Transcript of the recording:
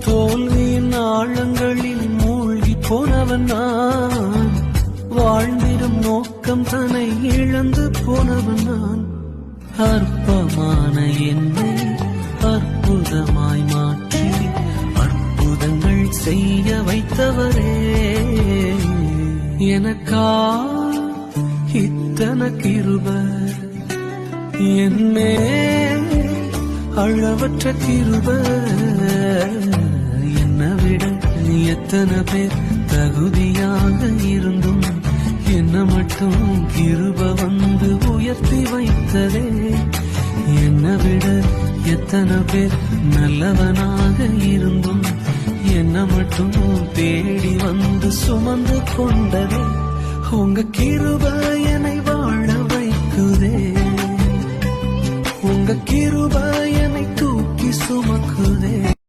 தோல்வியின் ஆழங்களில் மூழ்கி போனவன் நான், வாழ்ந்திடும் நோக்கம் தன்னை இழந்து போனவன் நான். அற்பமான என்னை அற்புதமாய் மாற்றி அற்புதங்கள் செய்ய வைத்தவரே, எனக்கா இத்தனை கிருபை, என்னே அளவற்ற கிருபை. என்னை விட எத்தனை பேர் தகுதியாக இருந்தும் என்ன மட்டும் கிருபை வந்து உயர்த்தி வைத்ததே. என்னை விட எத்தனை பேர் நல்லவனாக இருந்தும் என்ன மட்டும் தேடி வந்து சுமந்து கொண்டதே. உங்க கிருபை